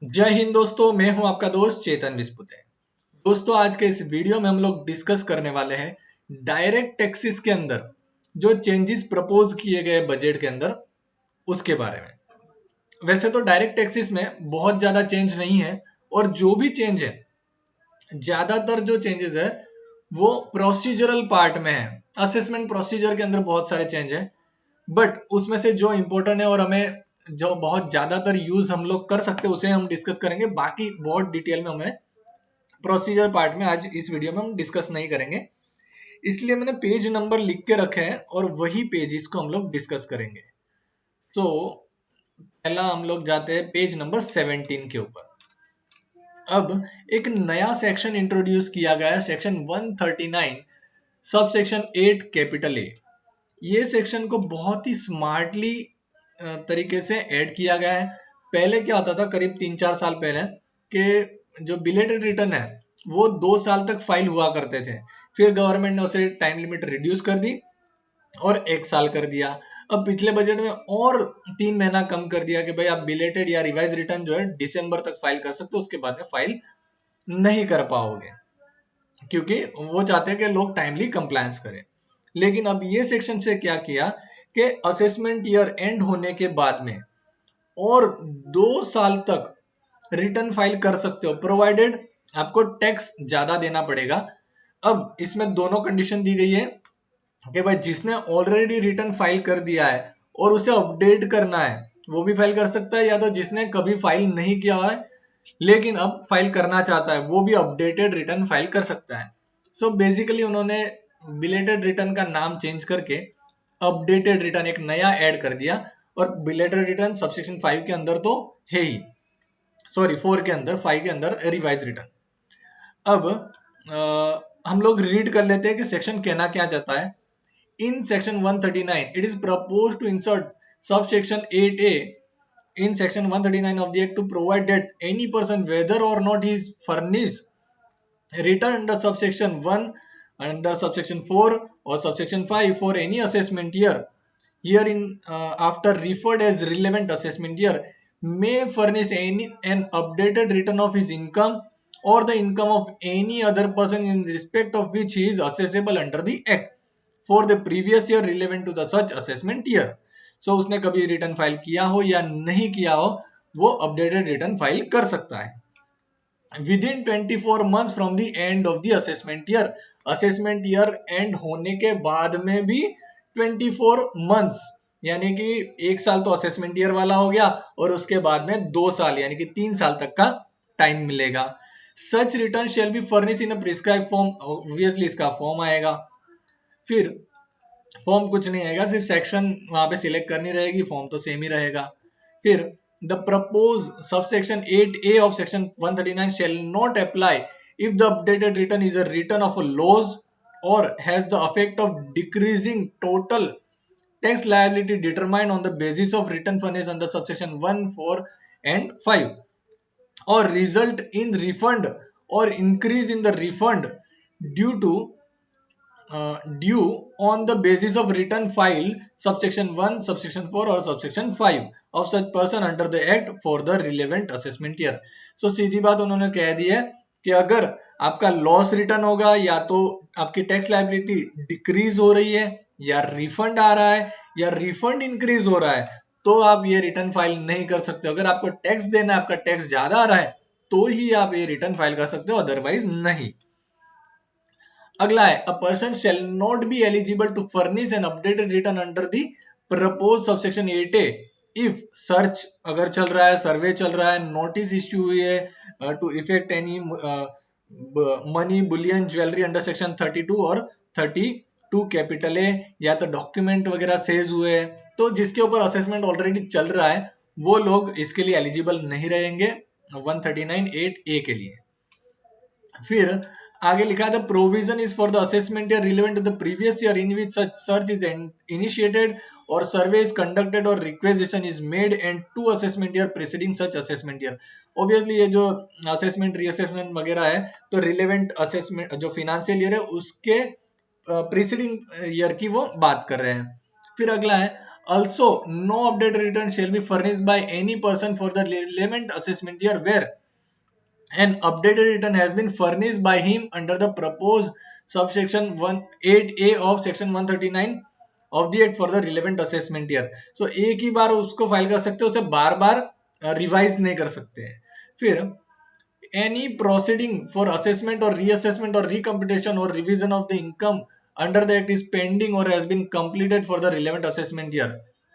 जय हिंद दोस्तों, मैं हूं आपका दोस्त चेतन विस्पुते। दोस्तों, आज के इस वीडियो में हम लोग डिस्कस करने वाले हैं डायरेक्ट टैक्सेस के अंदर जो चेंजेस प्रपोज किए गए बजट के अंदर उसके बारे में। वैसे तो डायरेक्ट टैक्सेस में बहुत ज्यादा चेंज नहीं है, और जो भी चेंज है, ज्यादातर जो चेंजेस है वो प्रोसीजरल पार्ट में है। असेसमेंट प्रोसीजर के अंदर बहुत सारे चेंज है, बट उसमें से जो इंपॉर्टेंट है और हमें जो बहुत ज्यादातर यूज हम लोग कर सकते हैं उसे हम डिस्कस करेंगे। बाकी बहुत डिटेल में हमें प्रोसीजर पार्ट में आज इस वीडियो में हम डिस्कस नहीं करेंगे, इसलिए मैंने पेज नंबर लिख के रखे हैं और वही पेज को हम लोग डिस्कस करेंगे। तो पहला हम लोग जाते हैं पेज नंबर 17 के ऊपर। अब एक नया सेक्शन इंट्रोड्यूस किया गया है, section 139 sub section 8 capital A. ये सेक्शन को बहुत ही स्मार्टली तरीके से ऐड किया गया है। पहले क्या होता था, करीब 3-4 साल पहले, कि जो बिलेटेड रिटर्न है वो 2 साल तक फाइल हुआ करते थे। फिर गवर्नमेंट ने उसे टाइम लिमिट रिड्यूस कर दी और 1 साल कर दिया। अब पिछले बजट में और 3 महीना कम कर दिया कि भाई आप बिलेटेड या रिवाइज रिटर्न जो है दिसंबर तक फाइल कर सकते हो, उसके बाद में फाइल नहीं कर पाओगे, क्योंकि वो चाहते हैं कि लोग टाइमली कंप्लायंस करें। लेकिन अब ये सेक्शन से क्या किया कि असेसमेंट ईयर एंड होने के बाद में और 2 साल तक रिटर्न फाइल कर सकते हो, प्रोवाइडेड आपको टैक्स ज्यादा देना पड़ेगा। अब इसमें दोनों कंडीशन दी गई है कि भाई जिसने ऑलरेडी रिटर्न फाइल कर दिया है और उसे अपडेट करना है वो भी फाइल कर सकता है, या तो जिसने कभी फाइल नहीं किया है लेकिन अब फाइल करना चाहता है वो भी अपडेटेड रिटर्न फाइल कर सकता है। सो बेसिकली उन्होंने बिलेटेड रिटर्न का नाम चेंज करके अपडेटेड रिटर्न एक नया ऐड कर दिया, और बिलेटेड रिटर्न सबसेक्शन 5 के अंदर तो है ही, सॉरी 4 के अंदर, 5 के अंदर रिवाइज रिटर्न। अब हम लोग रीड कर लेते हैं कि सेक्शन कहना क्या चाहता है। In section 139, it is proposed to insert subsection 8A in section 139 of the Act to provide that any person, whether or not he is furnished return under subsection 1, under subsection 4 or subsection 5 for any assessment year, herein after referred as relevant assessment year, may furnish an updated return of his income or the income of any other person in respect of which he is assessable under the Act for the previous year relevant to the such assessment year. So उसने कभी return file किया हो या नहीं किया हो, वो updated return file कर सकता है with in 24 months from the end of the assessment year. Assessment year and होने के बाद में भी 24 months, यानी कि 1 साल तो असेसमेंट ईयर वाला हो गया और उसके बाद में 2 साल यानी कि 3 साल तक का टाइम मिलेगा। Such return shall be furnish in a prescribe form, obviously इसका फॉर्म आएगा। फिर फॉर्म कुछ नहीं आएगा, सिर्फ सेक्शन वहां पे सिलेक्ट करनी रहेगी, फॉर्म तो सेम ही रहेगा। फिर the propose subsection 8A of section 139 shall not apply if the updated return is a return of a loss or has the effect of decreasing total tax liability determined on the basis of return furnished under subsection 1, 4 and 5, or result in refund or increase in the refund due to due on the basis of return filed subsection 1, subsection 4 or subsection 5 of such person under the act for the relevant assessment year. So सीधी बात उन्होंने कह दी है कि अगर आपका loss return होगा या तो आपकी टैक्स लायबिलिटी डिक्रीज हो रही है या रिफंड आ रहा है या रिफंड इंक्रीज हो रहा है, तो आप ये रिटर्न फाइल नहीं कर सकते। अगर आपको टैक्स देना है, आपका टैक्स ज्यादा आ रहा है, तो ही आप ये रिटर्न फाइल कर सकते हो, अदरवाइज नहीं। अगला है, a person shall not be eligible to furnish an updated return under the propose subsection 8A if search अगर चल रहा है, सर्वे चल रहा है, नोटिस इश्यू हुई है to effect any money bullion jewellery under section 32 और 32 कैपिटल ए, या तो डॉक्यूमेंट वगैरह सेज हुए, तो जिसके ऊपर असेसमेंट ऑलरेडी चल रहा है वो लोग इसके लिए एलिजिबल नहीं रहेंगे 139(8)A के लिए। फिर आगे लिखा है, the provision is for the assessment year relevant to the previous year in which such search is initiated और सर्वे इज कंडक्टेड और requisition is made and to assessment year preceding such assessment year. Obviously ये जो assessment reassessment वगैरह है, तो relevant assessment जो financial year है उसके प्रीसीडिंग ईयर की वो बात कर रहे हैं। फिर अगला है, Also, no updated return shall be furnished by any person for the relevant assessment year where an updated return has been furnished by him under the proposed subsection 8A of section 139 of the act for the relevant assessment year. So एक ही बार उसको file कर सकते हैं, उसे बार बार revise नहीं कर सकते हैं. फिर any proceeding for assessment or reassessment or recomputation or revision of the income under the act is pending or has been completed for the relevant assessment year.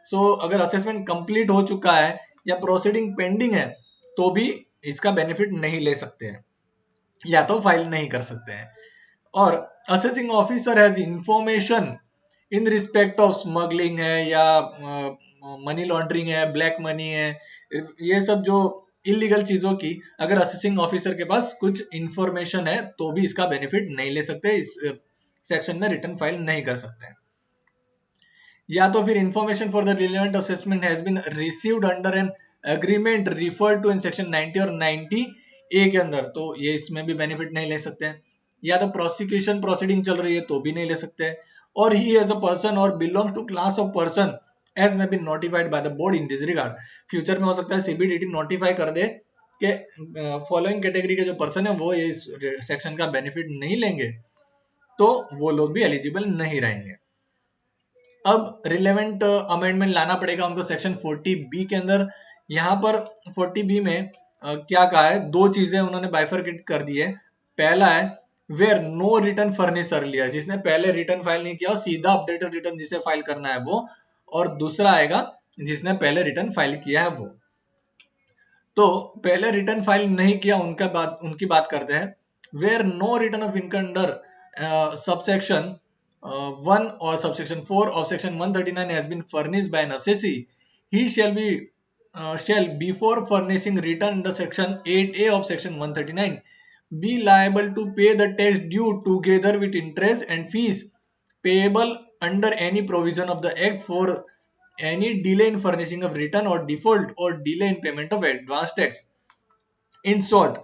So अगर assessment complete हो चुका है या proceeding pending है तो भी इसका benefit नहीं ले सकते हैं या तो फाइल नहीं कर सकते हैं. और assessing officer has information in respect of smuggling है या मनी लॉन्ड्रिंग है, ब्लैक मनी है, ये सब जो इलीगल चीजों की अगर असेसिंग ऑफिसर के पास कुछ इंफॉर्मेशन है तो भी इसका बेनिफिट नहीं ले सकते, इस सेक्शन में रिटर्न फाइल नहीं कर सकते. या तो फिर information for the relevant assessment has been received under an agreement referred to in section 90 और 90 ए के अंदर, तो ये इसमें भी बेनिफिट नहीं ले सकते हैं. या तो प्रोसिक्यूशन प्रोसीडिंग चल रही है तो भी नहीं ले सकते हैं. और ही एज अ पर्सन और belongs to class of person as may be notified by the board in this regard. Future में हो सकता है सीबीडीटी नोटिफाई कर दे कि फॉलोइंग कैटेगरी के जो पर्सन है वो इस सेक्शन का बेनिफिट नहीं लेंगे, तो वो लोग भी एलिजिबल नहीं रहेंगे. अब रिलेवेंट अमेंडमेंट लाना पड़ेगा उनको सेक्शन 40B के अंदर. यहाँ पर 40B में क्या कहा है, दो चीजें उन्होंने बाइफरकेट कर दी है. पहला है where no return furnish earlier, जिसने पहले रिटर्न फाइल नहीं किया सीधा अपडेटेड रिटर्न जिसे फाइल करना है वो. और दूसरा आएगा जिसने पहले रिटर्न फाइल किया है वो. तो पहले रिटर्न फाइल नहीं किया उनकी बात करते हैं. Where no return of income under subsection 1 or subsection 4 of section 139 has been furnished by an assessee, he shall before furnishing return under section 8A of section 139 be liable to pay the tax due together with interest and fees payable under any provision of the act for any delay in furnishing of return or default or delay in payment of advance tax. In short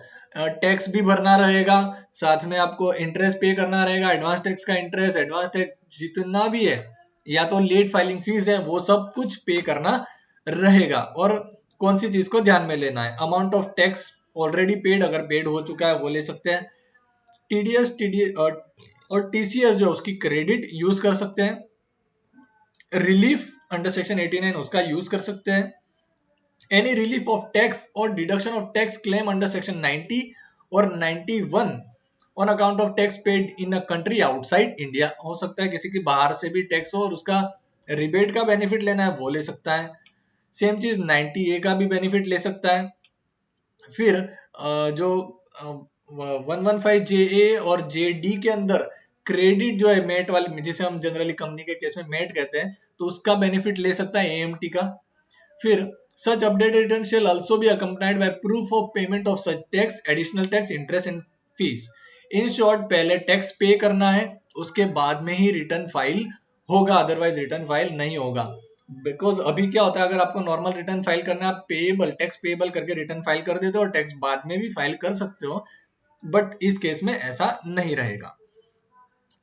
tax भी भरना रहेगा, साथ में आपको interest पे करना रहेगा, advance tax का इंटरेस्ट, एडवांस टैक्स जितना भी है या तो लेट फाइलिंग फीस है वो सब कुछ पे करना रहेगा. और कौन सी चीज को ध्यान में लेना है, amount of tax already paid, अगर पेड हो चुका है वो ले सकते हैं. टीडीएस और टीसीएस जो उसकी क्रेडिट यूज कर सकते हैं. रिलीफ अंडर सेक्शन 89 उसका यूज कर सकते हैं. Any relief of tax or deduction of tax claim under section 90 or 91 on account of tax paid in a country outside India, हो सकता है किसी की बाहर से भी टैक्स हो और उसका रिबेट का बेनिफिट लेना है वो ले सकता है. सेम चीज 90A का भी बेनिफिट ले सकता है. फिर जो 115JA और JD के अंदर क्रेडिट जो है मेट वाले, जिसे हम जनरली कंपनी के केस में मेट कहते हैं, तो उसका बेनिफिट ले सकता है AMT का. फिर such updated return shall also be accompanied by proof of payment of such tax, additional tax, interest and fees. In short, पहले टैक्स पे करना है उसके बाद में ही रिटर्न फाइल होगा, अदरवाइज रिटर्न फाइल नहीं होगा. बिकॉज अभी क्या होता है, अगर आपको नॉर्मल रिटर्न फाइल करना है आप पेएबल टैक्स पेएबल करके रिटर्न फाइल कर देते हो और टैक्स बाद में भी फाइल कर सकते हो, बट इस केस में ऐसा नहीं रहेगा.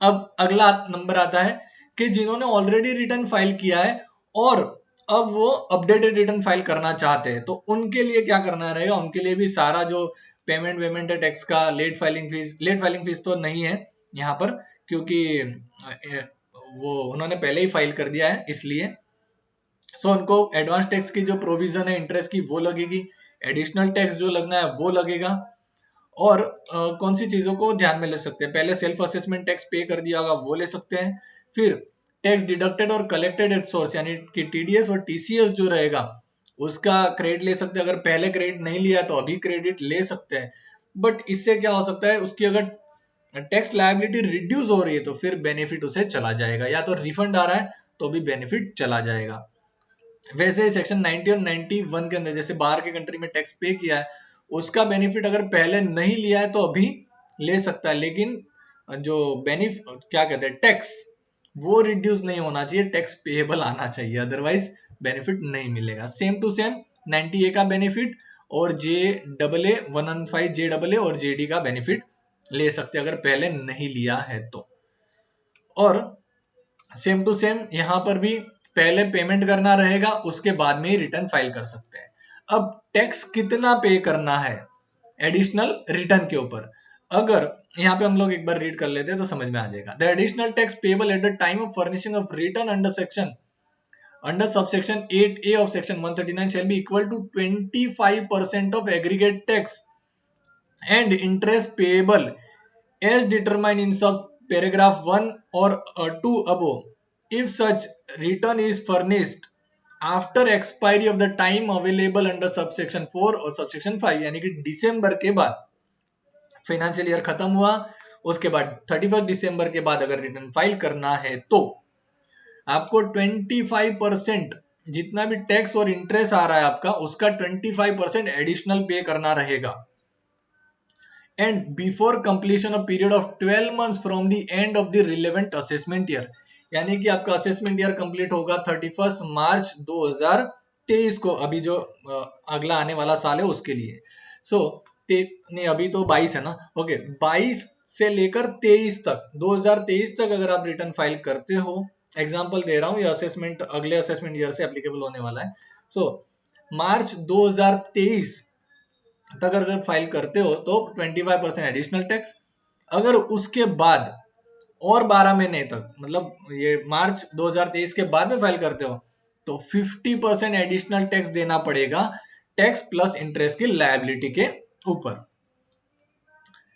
अब अगला नंबर आता है कि जिन्होंने ऑलरेडी रिटर्न फाइल किया है और अब वो अपडेटेड रिटर्न फाइल करना चाहते हैं, तो उनके लिए क्या करना रहेगा, उनके लिए भी सारा जो पेमेंट है टैक्स का, लेट फाइलिंग फीस तो नहीं है यहाँ पर क्योंकि वो उन्होंने पहले ही फाइल कर दिया है इसलिए. सो उनको एडवांस टैक्स की जो प्रोविजन है इंटरेस्ट की वो लगेगी, एडिशनल टैक्स जो लगना है वो लगेगा. और कौन सी चीजों को ध्यान में ले सकते हैं, पहले सेल्फ असेसमेंट टैक्स पे कर दिया होगा वो ले सकते हैं. फिर टैक्स डिडक्टेड और कलेक्टेड एट सोर्स यानी कि टीडीएस और टीसीएस जो रहेगा उसका क्रेडिट ले सकते हैं. अगर पहले क्रेडिट नहीं लिया तो अभी क्रेडिट ले सकते हैं. बट इससे क्या हो सकता है, उसकी अगर टैक्स लायबिलिटी रिड्यूस हो रही है तो फिर बेनिफिट उसे चला जाएगा, या तो रिफंड आ रहा है तो भी बेनिफिट चला जाएगा. वैसे सेक्शन 90 और 91 के अंदर जैसे बाहर के कंट्री में टैक्स पे किया है उसका बेनिफिट अगर पहले नहीं लिया है तो अभी ले सकता है, लेकिन जो बेनिफिट क्या कहते हैं टैक्स वो रिड्यूस नहीं होना चाहिए, टैक्स पेएबल आना चाहिए, अदरवाइज बेनिफिट नहीं मिलेगा. सेम टू सेम 90A का बेनिफिट और JAA 115JAA और JD का बेनिफिट ले सकते अगर पहले नहीं लिया है तो. और सेम टू सेम यहाँ पर भी पहले पेमेंट करना रहेगा, उसके बाद में ही रिटर्न फाइल कर सकते हैं। अब टैक्स कितना पे करना है एडिशनल रिटर्न के ऊपर, अगर यहाँ पे हम लोग एक बार रीड कर लेते हैं तो समझ में आ जाएगा। The additional tax payable at the time of furnishing of return under subsection 8A of section 139 shall be equal to 25% of aggregate tax and interest payable as determined in sub paragraph 1 or 2 above, if such return is furnished after expiry of the time available under subsection 4 और subsection 5, यानी कि दिसंबर के बाद, financial year खत्म हुआ उसके बाद 31 दिसंबर के बाद अगर रिटर्न फाइल करना है तो आपको 25% जितना भी टैक्स और इंटरेस्ट आ रहा है आपका, उसका 25% एडिशनल पे करना रहेगा। And before completion of period of 12 months from the end of the relevant assessment year, यानी कि आपका असेसमेंट ईयर कंप्लीट होगा 31 मार्च 2023 को, अभी जो अगला आने वाला साल है उसके लिए। नहीं, अभी तो 22 है ना, ओके, 22 से लेकर 23 तक, 2023 तक अगर आप रिटर्न फाइल करते हो, एग्जाम्पल दे रहा हूं, ये असेसमेंट अगले असेसमेंट ईयर से एप्लीकेबल होने वाला है। मार्च 2023 तक अगर फाइल करते हो तो 25% एडिशनल टैक्स। अगर उसके बाद और 12 महीने तक, मतलब ये मार्च 2023 के बाद में फाइल करते हो तो 50% एडिशनल टैक्स देना पड़ेगा, टैक्स प्लस इंटरेस्ट की लायबिलिटी के ऊपर।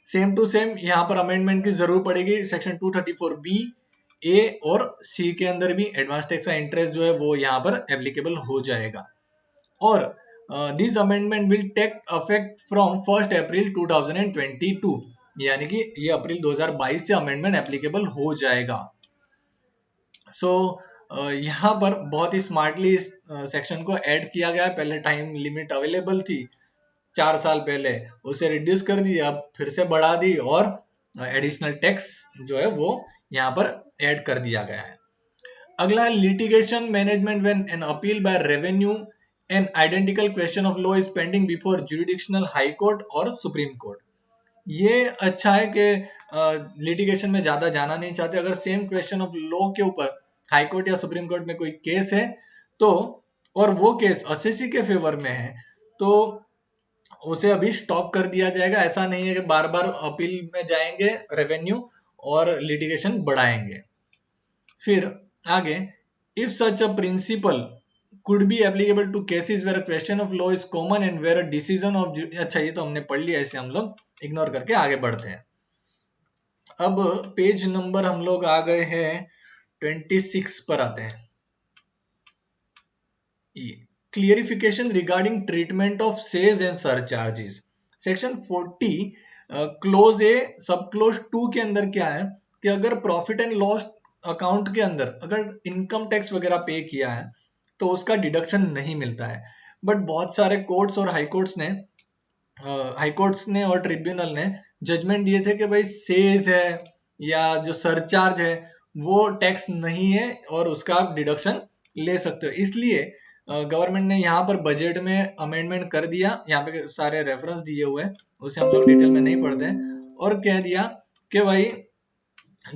सेम टू सेम यहाँ पर अमेंडमेंट की जरूर पड़ेगी, सेक्शन 234B ए और सी के अंदर भी एडवांस टैक्स का इंटरेस्ट जो है वो यहाँ पर एप्लीकेबल हो जाएगा। और this amendment will take affect from 1 April 2022, यानी कि ये अप्रैल 2022 से अमेंडमेंट एप्लीकेबल हो जाएगा। यहाँ पर बहुत ही स्मार्टली इस सेक्शन को ऐड किया गया है। पहले टाइम लिमिट अवेलेबल थी 4 साल पहले, उसे रिड्यूस कर दी, अब फिर से बढ़ा दी और एडिशनल टैक्स जो है वो यहाँ पर ऐड कर दिया गया है। अगला litigation management when an appeal by revenue an identical question of law is pending before jurisdictional high court और सुप्रीम कोर्ट। ये अच्छा है कि लिटिगेशन में ज्यादा जाना नहीं चाहते। अगर सेम क्वेश्चन ऑफ लॉ के ऊपर हाई कोर्ट या सुप्रीम कोर्ट में कोई केस है तो, और वो केस असेसी के फेवर में है, तो उसे अभी स्टॉप कर दिया जाएगा। ऐसा नहीं है कि बार बार अपील में जाएंगे रेवेन्यू और लिटिगेशन बढ़ाएंगे। फिर आगे, if such a principal could be applicable to cases where a question of law is common and where a decision of, अच्छा ये तो हमने पढ़ लिया, इसे हम लोग इग्नोर करके आगे बढ़ते हैं। अब पेज नंबर हम लोग आ गए हैं 26 पर आते हैं। Clarification regarding treatment of cess and surcharges, section 40 clause a sub clause 2 के अंदर क्या है कि अगर प्रॉफिट एंड लॉस अकाउंट के अंदर अगर इनकम टैक्स वगैरह पे किया है तो उसका डिडक्शन नहीं मिलता है। बट बहुत सारे कोर्ट्स और हाई कोर्ट्स ने और ट्रिब्यूनल ने जजमेंट दिए थे कि भाई सेज है या जो सरचार्ज है वो टैक्स नहीं है और उसका आप डिडक्शन ले सकते हो। इसलिए गवर्नमेंट ने यहाँ पर बजट में अमेंडमेंट कर दिया, यहाँ पे सारे रेफरेंस दिए हुए हैं, उसे हम लोग डिटेल में नहीं पढ़ते, और कह दिया कि भाई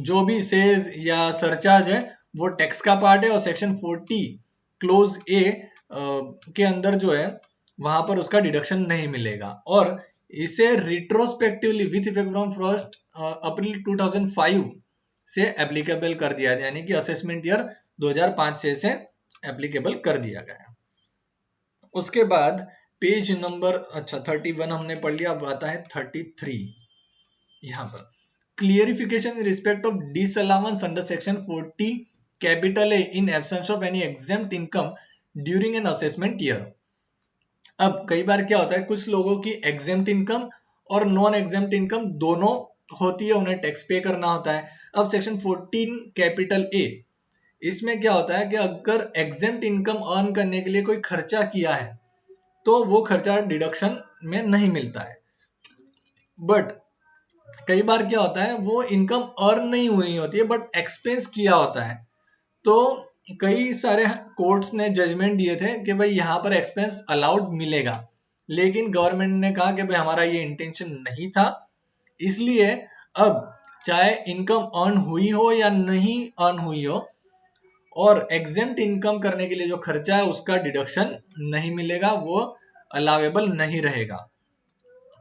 जो भी सेज या सरचार्ज है वो टैक्स का पार्ट है और सेक्शन 40 क्लोज ए के अंदर जो है वहां पर उसका डिडक्शन नहीं मिलेगा। और इसे रिट्रोस्पेक्टिवली विथ इफेक्ट फ्रॉम 1 अप्रैल 2005 से एप्लीकेबल कर दिया, यानी कि असेसमेंट ईयर 2005 से एप्लीकेबल कर दिया गया। उसके बाद पेज नंबर 31 हमने पढ़ लिया, अब आता है 33। यहाँ पर clarification in respect of disallowance under section 40 capital A in absence of any exempt income during an assessment year. अब कई बार क्या होता है, कुछ लोगों की एग्जेम्प्ट इनकम और नॉन एग्जेम्प्ट इनकम दोनों होती है, उन्हें टैक्स पे करना होता है। अब सेक्शन 14 कैपिटल ए, इसमें क्या होता है कि अगर एग्जेम्प्ट इनकम अर्न करने के लिए कोई खर्चा किया है तो वो खर्चा डिडक्शन में नहीं मिलता है। बट कई बार क्या होता है, वो इनकम अर्न नहीं हुई होती है बट एक्सपेंस किया होता है, तो कई सारे कोर्ट्स ने जजमेंट दिए थे कि भाई यहाँ पर एक्सपेंस अलाउड मिलेगा, लेकिन गवर्नमेंट ने कहा कि भाई हमारा ये इंटेंशन नहीं था, इसलिए अब चाहे इनकम अर्न हुई हो या नहीं अर्न हुई हो, और एग्जेम्प्ट इनकम करने के लिए जो खर्चा है उसका डिडक्शन नहीं मिलेगा, वो अलाउेबल नहीं रहेगा।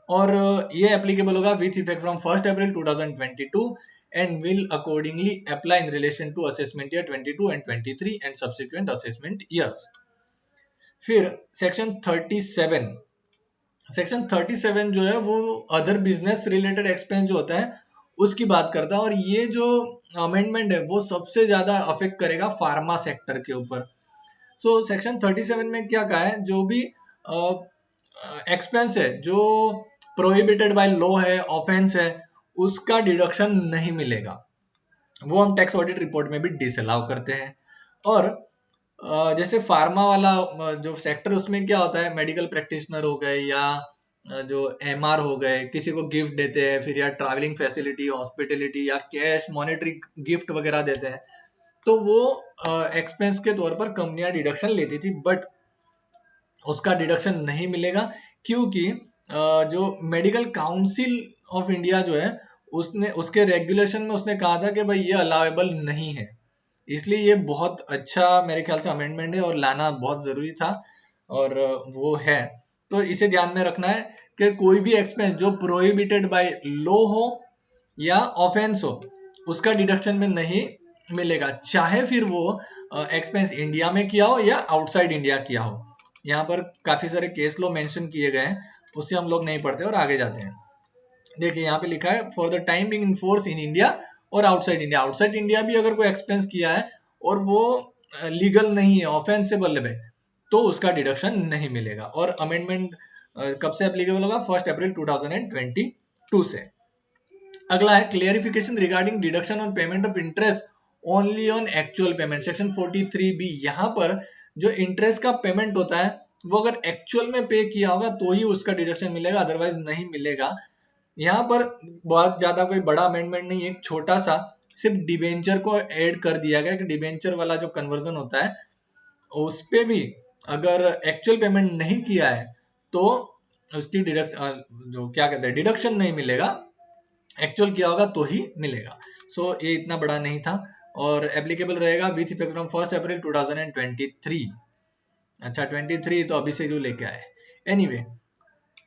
और ये एप्लीकेबल होगा with effect from 1 April 2022 and will accordingly apply in relation to assessment year 22 and 23 and subsequent assessment years. फिर सेक्शन 37 जो है वो अदर बिजनेस रिलेटेड एक्सपेंस जो होता है उसकी बात करता है, और ये जो अमेंडमेंट है वो सबसे ज्यादा अफेक्ट करेगा फार्मा सेक्टर के ऊपर। सो सेक्शन 37 में क्या कहा है, जो भी एक्सपेंस है जो प्रोहिबिटेड बाय लॉ है, ऑफेंस है, उसका डिडक्शन नहीं मिलेगा, वो हम टैक्स ऑडिट रिपोर्ट में भी डिसअलाउ करते हैं। और जैसे फार्मा वाला जो सेक्टर, उसमें क्या होता है, मेडिकल प्रैक्टिशनर हो गए या जो एमआर हो गए, किसी को गिफ्ट देते हैं, फिर या ट्रैवलिंग फैसिलिटी, हॉस्पिटलिटी या कैश मॉनेटरी गिफ्ट वगैरह देते हैं, तो वो एक्सपेंस के तौर पर कंपनियां डिडक्शन लेती थी, बट उसका डिडक्शन नहीं मिलेगा, क्योंकि जो मेडिकल काउंसिल ऑफ इंडिया जो है उसने उसके रेगुलेशन में उसने कहा था कि भाई ये अलाउेबल नहीं है। इसलिए ये बहुत अच्छा मेरे ख्याल से अमेंडमेंट है और लाना बहुत जरूरी था, और वो है। तो इसे ध्यान में रखना है कि कोई भी एक्सपेंस जो प्रोहिबिटेड बाय लॉ हो या ऑफेंस हो, उसका डिडक्शन में नहीं मिलेगा, चाहे फिर वो एक्सपेंस इंडिया में किया हो या आउटसाइड इंडिया किया हो। यहाँ पर काफी सारे केस लॉ मेंशन किए गए हैं, उससे हम लोग नहीं पढ़ते और आगे जाते हैं। देखिए यहाँ पे लिखा है for the time being in force in India और आउटसाइड इंडिया। आउटसाइड इंडिया भी अगर कोई एक्सपेंस किया है और वो लीगल नहीं है, ऑफेंसेबल है, तो उसका डिडक्शन नहीं मिलेगा। और अमेंडमेंट कब से एप्लीकेबल होगा, 1 अप्रैल 2022 से। अगला है clarification regarding deduction on payment of interest only on actual payment, section 43B। यहाँ पर जो इंटरेस्ट का पेमेंट होता है वो अगर एक्चुअल में पे किया होगा तो ही उसका डिडक्शन मिलेगा, अदरवाइज नहीं मिलेगा। यहाँ पर बहुत ज्यादा कोई बड़ा अमेंडमेंट नहीं है, एक छोटा सा सिर्फ डिबेंचर को ऐड कर दिया गया कि डिबेंचर वाला जो कन्वर्जन होता है उस पे भी अगर एक्चुअल पेमेंट नहीं किया है तो उसकी जो क्या कहते हैं डिडक्शन नहीं मिलेगा, एक्चुअल किया होगा तो ही मिलेगा। सो ये इतना बड़ा नहीं था और एप्लीकेबल रहेगा विथ इफेक्ट फ्रॉम 1 अप्रैल 2023। अच्छा 23 तो अभी से जो लेके आए। Anyway,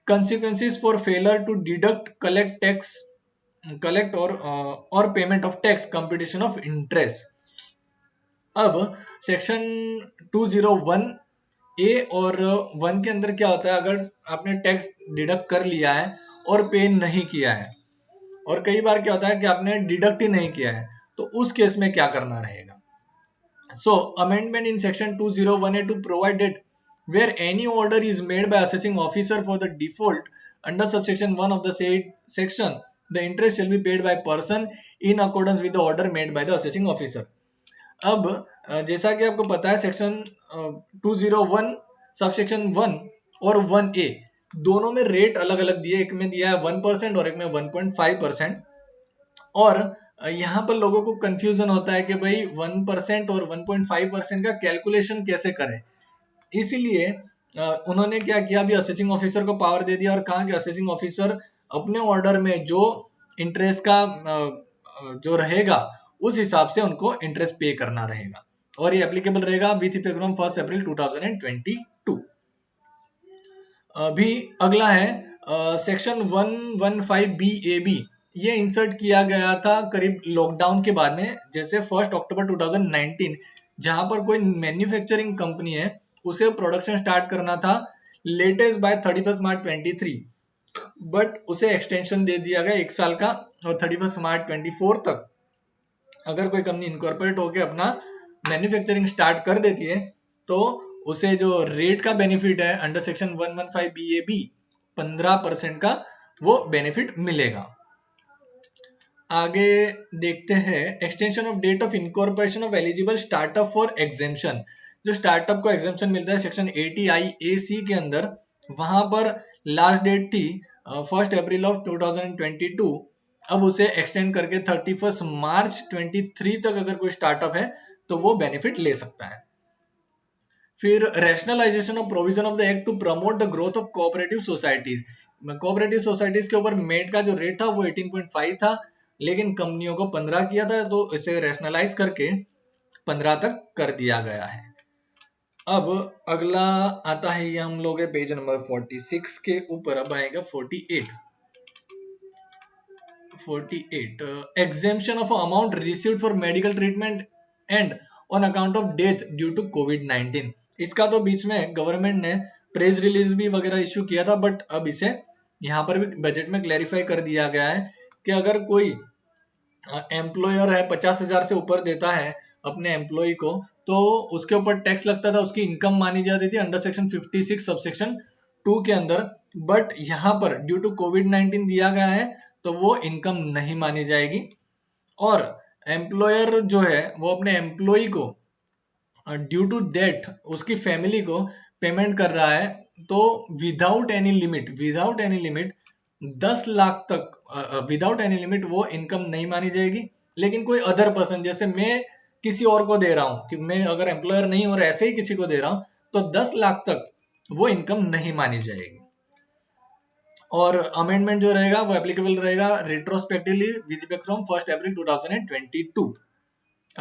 consequences for failure to deduct collect or payment of tax computation of interest। अब सेक्शन 201 ए और 1 के अंदर क्या होता है, अगर आपने टैक्स डिडक्ट कर लिया है और पे नहीं किया है, और कई बार क्या होता है कि आपने डिडक्ट ही नहीं किया है, तो उस केस में क्या करना रहेगा। So amendment in section 201A to provide that where any order is made by assessing officer for the default under subsection 1 of the said section, the interest shall be paid by person in accordance with the order made by the assessing officer। अब जैसा कि आपको पता है section 201 subsection 1 और 1A दोनों में rate अलग अलग दिए, एक में दिया है 1% और एक में 1.5%। और यहाँ पर लोगों को कंफ्यूजन होता है कि भाई 1% और 1.5% का कैलकुलेशन कैसे करें, इसीलिए उन्होंने क्या किया, अभी असेसिंग ऑफिसर को पावर दे दिया और कहा कि असेसिंग ऑफिसर अपने ऑर्डर में जो इंटरेस्ट का जो रहेगा उस हिसाब से उनको इंटरेस्ट पे करना रहेगा, और ये एप्लीकेबल रहेगा विथ इफेक्ट फ्रॉम 1 अप्रैल 2022। अभी अगला है सेक्शन 115BAB। ये इंसर्ट किया गया था करीब लॉकडाउन के बाद में, जैसे 1 अक्टूबर 2019 जहां पर कोई मैन्युफैक्चरिंग कंपनी है उसे प्रोडक्शन स्टार्ट करना था लेटेस्ट बाय 31 मार्च 23, बट उसे एक्सटेंशन दे दिया गया 1 साल का, और 31 मार्च 24 तक अगर कोई कंपनी इनकॉर्पोरेट होकर अपना मैन्युफैक्चरिंग स्टार्ट कर देती है तो उसे जो रेट का बेनिफिट है अंडर सेक्शन 115BAB 15% का वो बेनिफिट मिलेगा। आगे देखते हैं extension of date of incorporation of eligible startup for exemption. जो स्टार्टअप को एग्जेम्पशन मिलता है सेक्शन 80I-AC के अंदर, वहां पर लास्ट डेट थी 1 अप्रैल ऑफ 2022, अब उसे एक्सटेंड करके 31 मार्च 23 तक अगर कोई स्टार्टअप है तो वो बेनिफिट ले सकता है। फिर rationalisation of provision of the act to promote the growth of cooperative societies. Cooperative societies के ऊपर मेट का जो रेट था वो 18.5 था, लेकिन कंपनियों को 15 किया था, तो इसे रैशनलाइज करके 15 तक कर दिया गया है। अब अगला आता है, ये हम लोग है पेज नंबर 46 के ऊपर। अब आएगा 48। Exemption of amount received for medical treatment and on account of death due to कोविड-19। इसका तो बीच में गवर्नमेंट ने प्रेस रिलीज भी वगैरह इश्यू किया था, बट अब इसे यहाँ पर भी बजट में क्लैरिफाई कर दिया गया है कि अगर कोई एम्प्लॉयर है 50,000 से ऊपर देता है अपने एम्प्लॉय को, तो उसके ऊपर टैक्स लगता था, उसकी इनकम मानी जाती थी अंडर सेक्शन 56 सबसेक्शन 2 के अंदर। बट यहाँ पर ड्यू टू कोविड-19 दिया गया है तो वो इनकम नहीं मानी जाएगी। और एम्प्लॉयर जो है वो अपने एम्प्लॉय को ड्यू टू डेथ उसकी फैमिली को पेमेंट कर रहा है, तो विदाउट एनी लिमिट 10 लाख तक विदाउट एनी लिमिट वो इनकम नहीं मानी जाएगी। लेकिन कोई अदर पर्सन, जैसे मैं किसी और को दे रहा हूं, कि मैं अगर एम्प्लॉयर नहीं और ऐसे ही किसी को दे रहा हूं, तो 10 लाख तक वो इनकम नहीं मानी जाएगी। और अमेंडमेंट जो रहेगा वो एप्लीकेबल रहेगा retrospectively with effect from 1 April 2022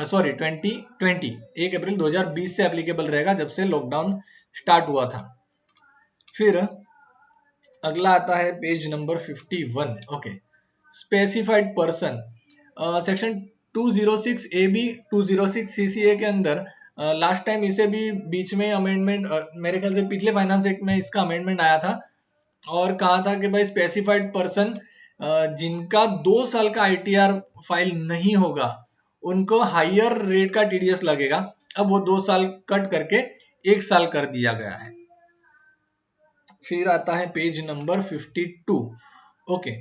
sorry 2020, 1 अप्रैल 2020 से एप्लीकेबल रहेगा, जब से लॉकडाउन स्टार्ट हुआ था। फिर अगला आता है page number 51। Okay, specified person section 206 AB 206 CCA के अंदर लास्ट टाइम इसे भी बीच में अमेंडमेंट, मेरे ख्याल से पिछले फाइनेंस एक्ट में इसका अमेंडमेंट आया था, और कहा था कि भाई स्पेसिफाइड पर्सन जिनका 2 साल का ITR फाइल नहीं होगा उनको हायर रेट का TDS लगेगा। अब वो 2 साल कट करके 1 साल कर दिया गया है। फिर आता है पेज नंबर 52। ओके,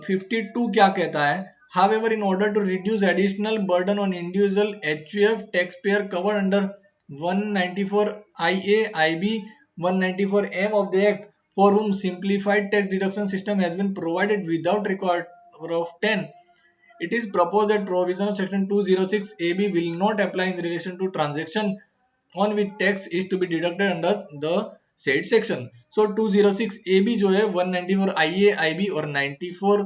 52 क्या कहता है? However, in order to reduce additional burden on individual HUF taxpayer covered under 194 IA IB 194 M of the Act, for whom simplified tax deduction system has been provided without record of 10, it is proposed that provision of section 206 AB will not apply in relation to transaction on which tax is to be deducted under the said section. So 206 AB जो है 194 IA IB और 94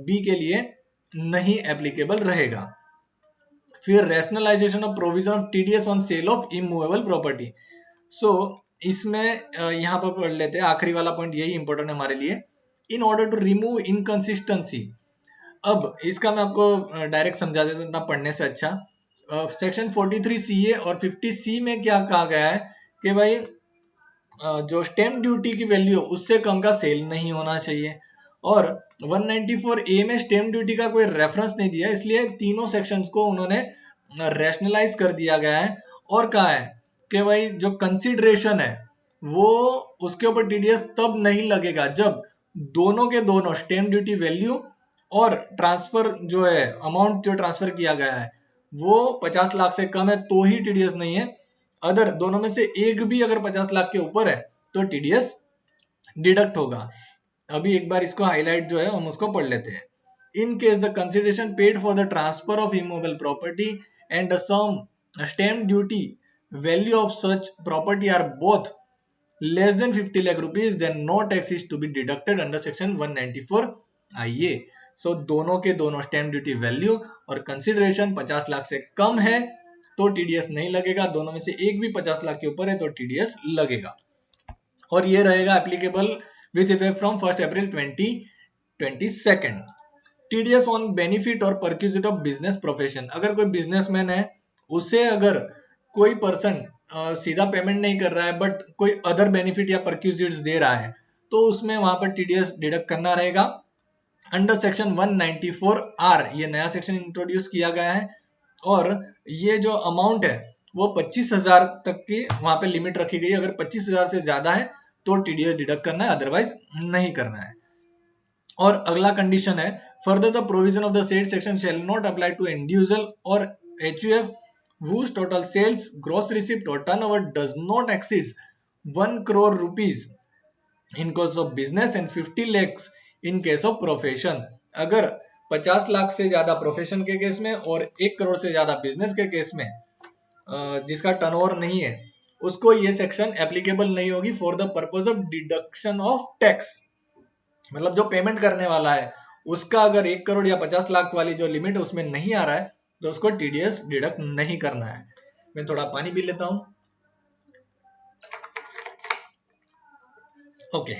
B के लिए नहीं applicable रहेगा। फिर rationalisation of provision of TDS on sale of immovable property. So इसमें यहाँ पर पढ़ लेते हैं, आखिरी वाला पॉइंट यही इंपॉर्टेंट है हमारे लिए। In order to remove inconsistency, अब इसका मैं आपको डायरेक्ट समझा देता हूं इतना पढ़ने से अच्छा। सेक्शन 43 CA और 50 C में क्या कहा गया है कि भाई जो स्टैम्प ड्यूटी की वैल्यू उससे कम का सेल नहीं होना चाहिए, और 194 A में स्टैम्प ड्यूटी का कोई रेफरेंस नहीं दिया, इसलिए तीनों सेक्शंस को उन्होंने रैशनलाइज कर दिया गया है। और कहा है कि भाई जो कंसिडरेशन है वो उसके ऊपर TDS तब नहीं लगेगा जब दोनों के दोनों स्टैम्प ड्यूटी वैल्यू और ट्रांसफर जो है अमाउंट जो ट्रांसफर किया गया है वो 50 लाख से कम है तो ही TDS नहीं है। अदर दोनों में से एक भी अगर 50 लाख के ऊपर है तो TDS डिडक्ट होगा। अभी एक बार इसको हाईलाइट जो है हम उसको पढ़ लेते हैं। In case the consideration paid for the transfer of immovable property and the sum stamp duty value of such property are both less than 50 lakh rupees, then no tax is to be deducted under section 194 IA. So दोनों के दोनों stamp duty value और consideration 50 lakh से कम है तो TDS नहीं लगेगा, दोनों में से एक भी 50 लाख के ऊपर है तो TDS लगेगा। और ये रहेगा applicable with effect from 1 April 2022। TDS on benefit और परक्यूजिट ऑफ बिजनेस प्रोफेशन, अगर कोई बिजनेसमैन है उसे अगर कोई पर्सन सीधा पेमेंट नहीं कर रहा है बट कोई अदर बेनिफिट या परक्यूजिट्स दे रहा है तो उसमें वहां पर TDS डिडक्ट करना रहेगा अंडर सेक्शन 194R। ये नया सेक्शन इंट्रोड्यूस किया गया है, और ये जो अमाउंट है वो 25,000 तक की वहां पे लिमिट रखी गई है। अगर 25,000 से ज्यादा है तो TDS डिडक्ट करना है, अदरवाइज नहीं करना है। और अगला कंडीशन है, further the provision of the said section shall not apply to individual और HUF whose total sales, gross receipt or turnover does not exceed 1 crore rupees in course of business and 50 lakhs in case of profession। अगर 50 लाख से ज्यादा profession के case में और 1 करोड़ से ज्यादा business के केस में जिसका टर्नओवर नहीं है उसको ये सेक्शन एप्लीकेबल नहीं होगी for the purpose of deduction of tax. मतलब जो पेमेंट करने वाला है उसका अगर 1 करोड़ या 50 लाख वाली जो लिमिट है उसमें नहीं आ रहा है तो उसको टीडीएस डिडक्ट नहीं करना है। मैं थोड़ा पानी पी लेता हूं। ओके,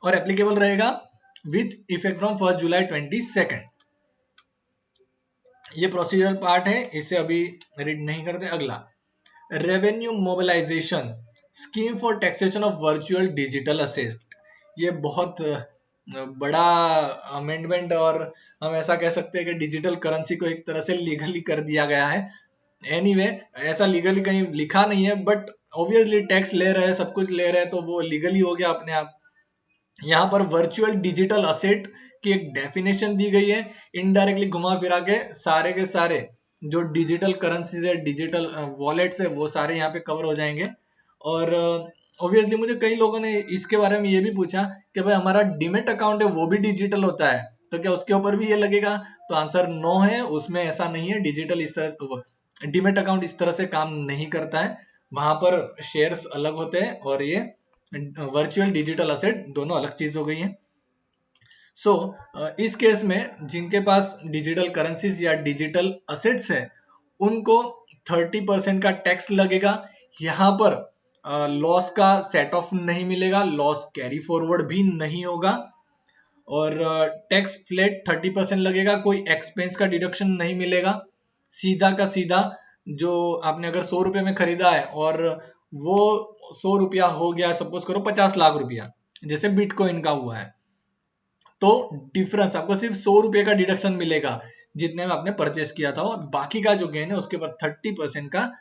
और एप्लीकेबल रहेगा विथ इफेक्ट फ्रॉम 1 जुलाई 22। ये प्रोसीजर पार्ट है, इसे अभी रीड नहीं करते। अगला, revenue mobilisation scheme for taxation of virtual digital asset. ये बहुत बड़ा अमेंडमेंट, और हम ऐसा कह सकते हैं कि डिजिटल करेंसी को एक तरह से लीगली कर दिया गया है। एनीवे ऐसा लीगली कहीं लिखा नहीं है, बट ऑब्वियसली टैक्स ले रहे हैं, सब कुछ ले रहे हैं, तो वो लीगली हो गया अपने आप। यहाँ पर वर्चुअल डिजिटल असेट की एक डेफिनेशन दी गई है। इनडायरेक्टली घुमा फिरा के सारे जो डिजिटल करेंसीज है, डिजिटल वॉलेट्स है, वो सारे यहाँ पे कवर हो जाएंगे। और ऑब्वियसली मुझे कई लोगों ने इसके बारे में ये भी पूछा कि भाई हमारा डीमेट अकाउंट है वो भी डिजिटल होता है, तो क्या उसके ऊपर भी ये लगेगा? तो आंसर नो है, उसमें ऐसा नहीं है। डिजिटल इस तरह डीमेट अकाउंट इस तरह से काम नहीं करता है। वहां पर शेयर्स अलग होते हैं और ये वर्चुअल डिजिटल असेट दोनों अलग चीज हो गई है। सो इस केस में जिनके पास डिजिटल करेंसीज या डिजिटल असेट्स है उनको 30% का टैक्स लगेगा। यहाँ पर लॉस का सेट ऑफ नहीं मिलेगा, लॉस कैरी फॉरवर्ड भी नहीं होगा, और टैक्स फ्लैट 30% लगेगा। कोई एक्सपेंस का डिडक्शन नहीं मिलेगा, सीधा का सीधा। जो आपने अगर 100 रुपए में खरीदा है और वो 100 रुपया हो गया, सपोज करो 50 लाख रुपया, जैसे बिटकॉइन का हुआ है, तो डिफरेंस आपको सिर्फ 100 रुपए का डिडक्शन मिलेगा जितने में आपने परचेस किया था, और बाकी का जो गेन है उसके ऊपर 30% का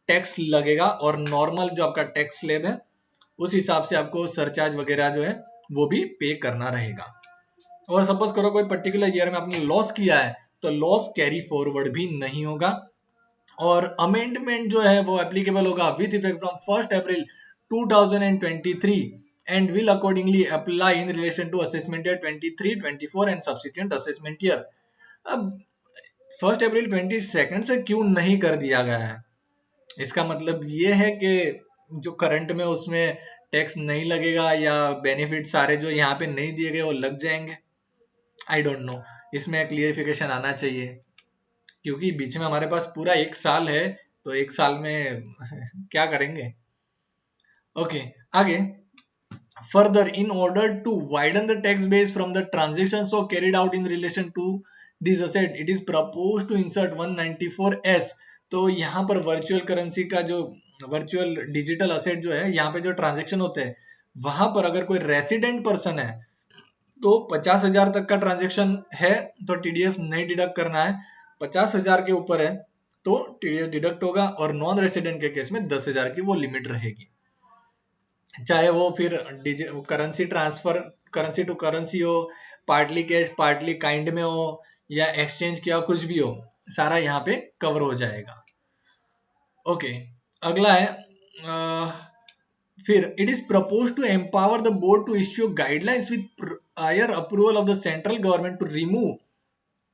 टैक्स लगेगा। और नॉर्मल जो आपका टैक्स स्लैब है उस हिसाब से आपको सरचार्ज वगैरह जो है वो भी पे करना रहेगा। और सपोज करो कोई पर्टिकुलर ईयर में आपने लॉस किया है तो लॉस कैरी फॉरवर्ड भी नहीं होगा। और अमेंडमेंट जो है वो एप्लीकेबल होगा with effect from 1 April 2023 and will accordingly apply in relation to assessment year 23, 24 and subsequent assessment year। अब 1 अप्रैल 22 से क्यों नहीं कर दिया गया है? इसका मतलब ये है कि जो करंट में उसमें टैक्स नहीं लगेगा, या बेनिफिट सारे जो यहाँ पे नहीं दिए गए वो लग जाएंगे। आई डोंट नो, इसमें क्लियरिफिकेशन आना चाहिए, क्योंकि बीच में हमारे पास पूरा 1 साल है, तो 1 साल में क्या करेंगे। ओके, आगे। Further, in order to widen the tax base from the transactions so carried out in relation to this asset, it is proposed to insert 194S। तो यहाँ पर वर्चुअल करेंसी का जो वर्चुअल डिजिटल असेट जो है, यहाँ पे जो ट्रांजेक्शन होते हैं वहां पर अगर कोई रेसिडेंट पर्सन है तो 50,000 तक का ट्रांजेक्शन है तो टीडीएस नहीं डिडक्ट करना है। 50,000 के ऊपर है तो टीडीएस डिडक्ट होगा, और नॉन रेसिडेंट के केस में 10,000 की वो लिमिट रहेगी। चाहे वो फिर currency transfer, currency to currency हो, पार्टली कैश पार्टली काइंड में हो, या एक्सचेंज किया कुछ भी हो, सारा यहाँ पे कवर हो जाएगा। ओके, अगला है फिर it is propose to empower the board to issue guidelines with prior approval of the central government to remove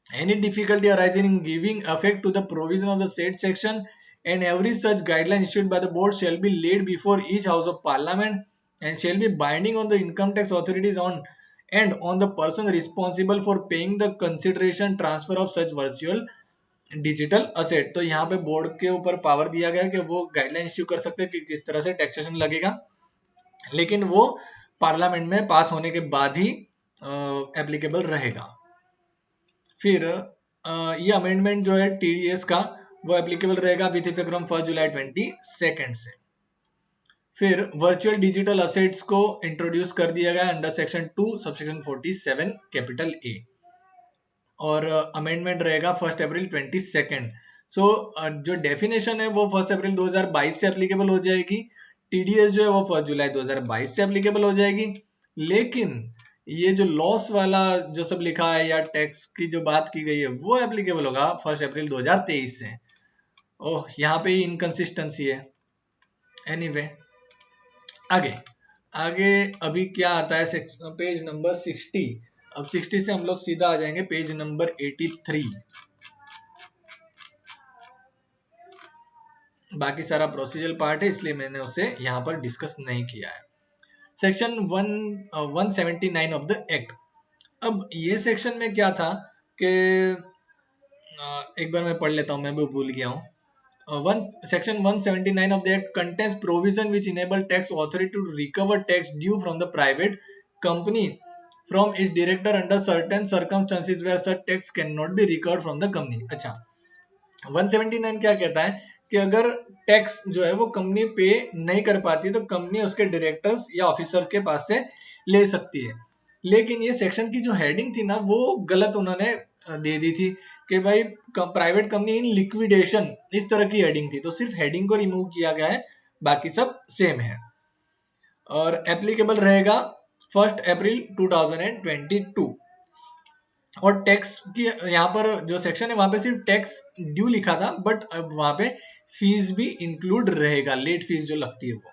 any difficulty arising in giving effect to the provision of the said section, and every such guideline issued by the board shall be laid before each house of parliament and shall be binding on the income tax authorities on and on the person responsible for paying the consideration transfer of such virtual digital asset. तो यहाँ पे board के ऊपर power दिया गया है कि वो गाइडलाइन इश्यू कर सकते हैं कि किस तरह से टैक्सेशन लगेगा, लेकिन वो पार्लियामेंट में पास होने के बाद ही एप्लीकेबल रहेगा। फिर ये अमेंडमेंट जो है टीडीएस का वो एप्लीकेबल रहेगा विथ इफेक्ट फ्रॉम 1 जुलाई 22 से। फिर वर्चुअल डिजिटल असेट्स को इंट्रोड्यूस कर दिया गया under section 2 subsection 47 capital A, और अमेंडमेंट रहेगा 1 अप्रैल 22। सो जो डेफिनेशन है वो 1 अप्रैल 2022 से एप्लीकेबल हो जाएगी। टीडीएस जो है वो 1 जुलाई 2022 से एप्लीकेबल हो जाएगी। लेकिन ये जो लॉस वाला जो सब लिखा है या टैक्स की जो बात की गई है वो एप्लीकेबल होगा 1 अप्रैल 2023 से। ओह, यहाँ पे ही इनकंसिस्टेंसी है। एनीवे, आगे आगे अभी क्या आता है, पेज नंबर 60। अब 60 से हम लोग सीधा आ जाएंगे पेज नंबर 83। बाकी सारा प्रोसीजर पार्ट है इसलिए मैंने उसे यहाँ पर डिस्कस नहीं किया है। Section 179 of the act. अब ये सेक्शन में क्या था कि एक बार मैं पढ़ लेता हूँ, मैं भी भूल गया हूँ। Section 179 of the Act contains provision which enable tax authority to recover tax due from the private company from its director under certain circumstances where such tax cannot be recovered from the company। अच्छा, 179 क्या कहता है कि अगर tax जो है वो company पे नहीं कर पाती तो कंपनी उसके डायरेक्टर्स या ऑफिसर के पास से ले सकती है। लेकिन ये सेक्शन की जो हेडिंग थी ना वो गलत उन्होंने दे दी थी कि भाई प्राइवेट कंपनी इन लिक्विडेशन, इस तरह की हेडिंग थी, तो सिर्फ हेडिंग को रिमूव किया गया है, बाकी सब सेम है और एप्लीकेबल रहेगा 1 अप्रैल 2022। और टैक्स की यहाँ पर जो सेक्शन है वहां पे सिर्फ टैक्स ड्यू लिखा था, बट अब वहां पे फीस भी इंक्लूड रहेगा, लेट फीस जो लगती है वो।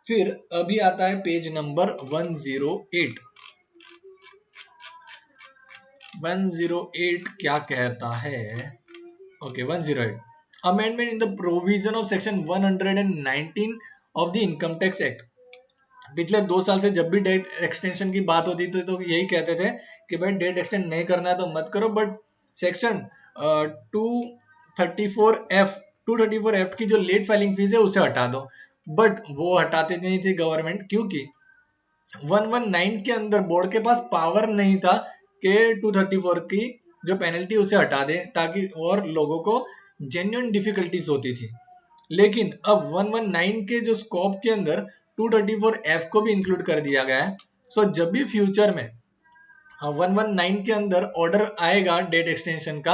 फिर अभी आता है पेज नंबर 108। 108 क्या कहता है? Okay, 108 amendment in the provision of section 119 of the income tax act. पिछले 2 साल से जब भी डेट एक्सटेंशन की बात होती थी तो यही कहते थे कि भाई डेट एक्सटेंड नहीं करना है तो मत करो, बट सेक्शन 234F की जो लेट फाइलिंग फीस है उसे हटा दो, बट वो हटाते नहीं थे गवर्नमेंट, क्योंकि 119 के अंदर बोर्ड के पास पावर नहीं था कि 234 की जो पेनल्टी उसे हटा दे, ताकि और लोगों को जेन्युइन डिफिकल्टीज होती थी। लेकिन अब 119 के जो स्कोप के अंदर 234F को भी इंक्लूड कर दिया गया है। सो जब भी फ्यूचर में 119 के अंदर ऑर्डर आएगा डेट एक्सटेंशन का,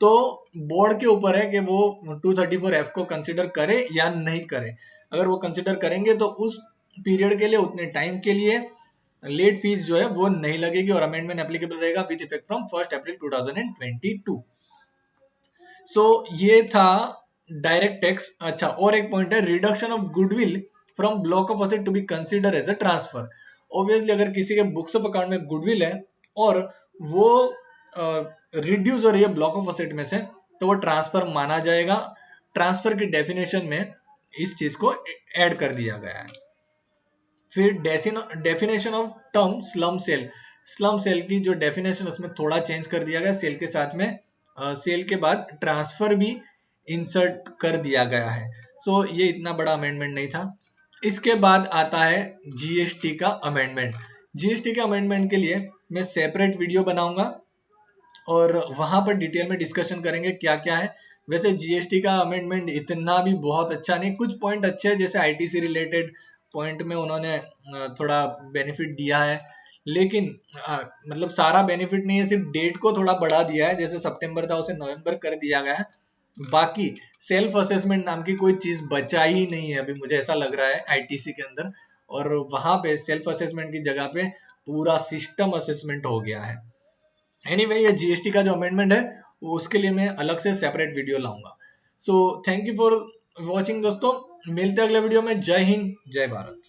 तो बोर्ड के ऊपर है कि वो 234F को कंसिडर करे या नहीं करे। अगर वो कंसिडर करेंगे तो उस पीरियड के लिए, उतने टाइम के लिए लेट फीस जो है वो नहीं लगेगी और अमेंडमेंट एप्लीकेबल रहेगा with effect from 1 April 2022। So ये था डायरेक्ट टैक्स। अच्छा, और एक पॉइंट है, reduction of goodwill from block of asset to be consider as a transfer. Obviously अगर किसी के बुक्स ऑफ अकाउंट में गुडविल है और वो रिड्यूस हो रही है ब्लॉक ऑफ असेट में से, तो वो ट्रांसफर माना जाएगा। ट्रांसफर की डेफिनेशन में इस चीज को ऐड कर दिया गया है। फिर definition of term slump sale. Slump sale की जो डेफिनेशन उसमें थोड़ा चेंज कर दिया गया, सेल के साथ में सेल के बाद ट्रांसफर भी इंसर्ट कर दिया गया है। सो ये इतना बड़ा अमेंडमेंट नहीं था। इसके बाद आता है जीएसटी का अमेंडमेंट। जीएसटी के अमेंडमेंट के लिए मैं सेपरेट वीडियो बनाऊंगा और वहां पर डिटेल में डिस्कशन करेंगे क्या क्या है। वैसे जीएसटी का अमेंडमेंट इतना भी बहुत अच्छा नहीं, कुछ पॉइंट अच्छे हैं, जैसे आईटी से रिलेटेड पॉइंट में उन्होंने थोड़ा बेनिफिट दिया है, लेकिन मतलब सारा बेनिफिट नहीं है, सिर्फ डेट को थोड़ा बढ़ा दिया है, जैसे सितंबर था उसे नवंबर कर दिया गया है। बाकी सेल्फ असेसमेंट नाम की कोई चीज बचा ही नहीं है अभी, मुझे ऐसा लग रहा है आईटीसी के अंदर, और वहां पे सेल्फ असेसमेंट की जगह पे पूरा सिस्टम असेसमेंट हो गया है। एनीवे, ये जीएसटी का जो अमेंडमेंट है उसके लिए मैं अलग से सेपरेट वीडियो लाऊंगा। So thank you for watching दोस्तों, मिलते हैं अगले वीडियो में। जय हिंद, जय भारत।